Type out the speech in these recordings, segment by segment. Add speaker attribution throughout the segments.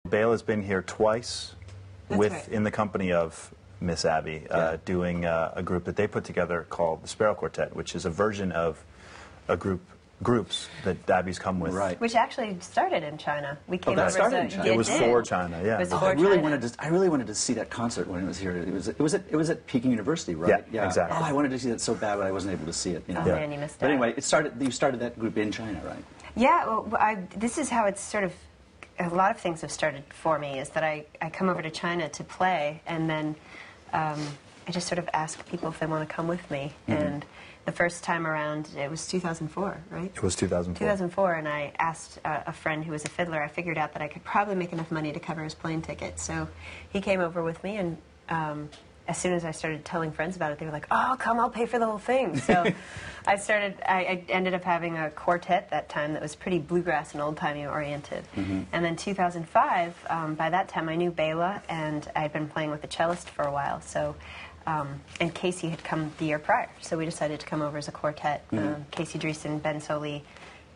Speaker 1: Bela's been here twice
Speaker 2: Right.
Speaker 1: in the company of Miss Abby, doing a group that they put together called the Sparrow Quartet, which is a version of a groups that Abby's come with.
Speaker 3: Right.
Speaker 2: Which actually started in China. We came
Speaker 3: that
Speaker 2: over
Speaker 3: started
Speaker 2: as a,
Speaker 3: in China.
Speaker 1: It was
Speaker 2: did.
Speaker 1: for China, yeah.
Speaker 2: It was
Speaker 3: Oh,
Speaker 2: for
Speaker 3: I really
Speaker 2: China.
Speaker 3: wanted to see that concert when it was here. It was at Peking University, right?
Speaker 1: Yeah, exactly.
Speaker 3: Oh, I wanted to see that so bad, but I wasn't able to see it. You know?
Speaker 2: Oh, man, you missed
Speaker 3: But
Speaker 2: out.
Speaker 3: anyway, you started that group in China, right?
Speaker 2: Yeah, well, this is how it's sort of, a lot of things have started for me, is that I come over to China to play, and then I just sort of ask people if they want to come with me. And the first time around, it was 2004, right?
Speaker 1: It was 2004.
Speaker 2: 2004, and I asked a friend who was a fiddler. I figured out that I could probably make enough money to cover his plane ticket. So he came over with me, and as soon as I started telling friends about it, they were like, "Oh, come, I'll pay for the whole thing." So I ended up having a quartet that time that was pretty bluegrass and old-timey oriented. And then 2005, by that time I knew Bela, and I'd been playing with the cellist for a while. So. And Casey had come the year prior, so we decided to come over as a quartet. Casey Dreesen, Ben Soley,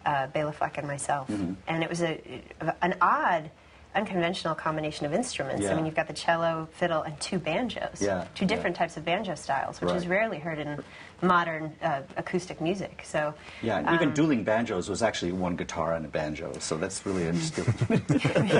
Speaker 2: Bela Fleck, and myself. And it was an odd, unconventional combination of instruments. I mean, you've got the cello, fiddle, and two banjos. Two different types of banjo styles, which is rarely heard in modern acoustic music. So
Speaker 3: Yeah, and even dueling banjos was actually one guitar and a banjo, so that's really interesting.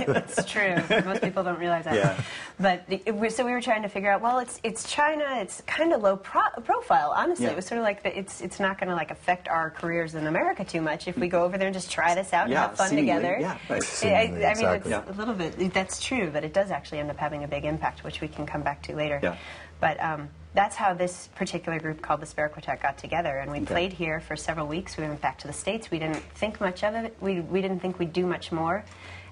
Speaker 2: That's true. Most people don't realize that.
Speaker 3: Yeah.
Speaker 2: But so we were trying to figure out. Well, it's China. It's kind of low profile. Honestly,
Speaker 3: Yeah.
Speaker 2: it was sort of like it's not going to like affect our careers in America too much if we go over there and just try this out and have fun
Speaker 3: seemingly,
Speaker 2: together.
Speaker 3: Yeah, right.
Speaker 2: I mean,
Speaker 1: Exactly.
Speaker 2: it's a little bit. That's true, but it does actually end up having a big impact, which we can come back to later.
Speaker 3: Yeah.
Speaker 2: But that's how this particular group called the Sparrow Quartet got together, and we played here for several weeks. We went back to the States. We didn't think much of it. We didn't think we'd do much more.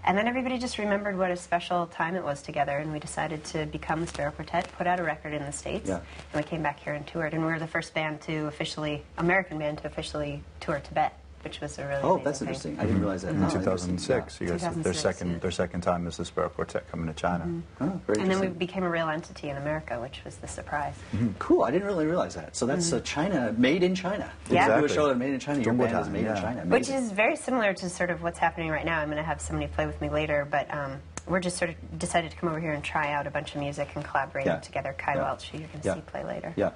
Speaker 2: And then everybody just remembered what a special time it was together, and we decided to become the Sparrow Quartet, put out a record in the States, and we came back here and toured. And we were the first band to American band to officially tour Tibet, which was a really amazing
Speaker 3: that's
Speaker 2: thing.
Speaker 3: interesting. I didn't realize that.
Speaker 1: In
Speaker 3: No,
Speaker 1: 2006, you guys,
Speaker 2: 2006,
Speaker 1: their second time as the Sparrow Quartet coming to China.
Speaker 3: Oh, very
Speaker 2: And then we
Speaker 3: interesting.
Speaker 2: became a real entity in America, which was the surprise.
Speaker 3: Cool. I didn't really realize that. So that's China, made in China.
Speaker 2: Yeah.
Speaker 3: You do a
Speaker 1: Exactly.
Speaker 3: show that made in China. Your band is made in China.
Speaker 2: Which
Speaker 3: Amazing.
Speaker 2: is very similar to sort of what's happening right now. I'm going to have somebody play with me later, but we're just sort of decided to come over here and try out a bunch of music and collaborate
Speaker 3: Yeah.
Speaker 2: together. Kai
Speaker 3: Yeah.
Speaker 2: Welch, who you can
Speaker 3: Yeah.
Speaker 2: see play later.
Speaker 3: Yeah.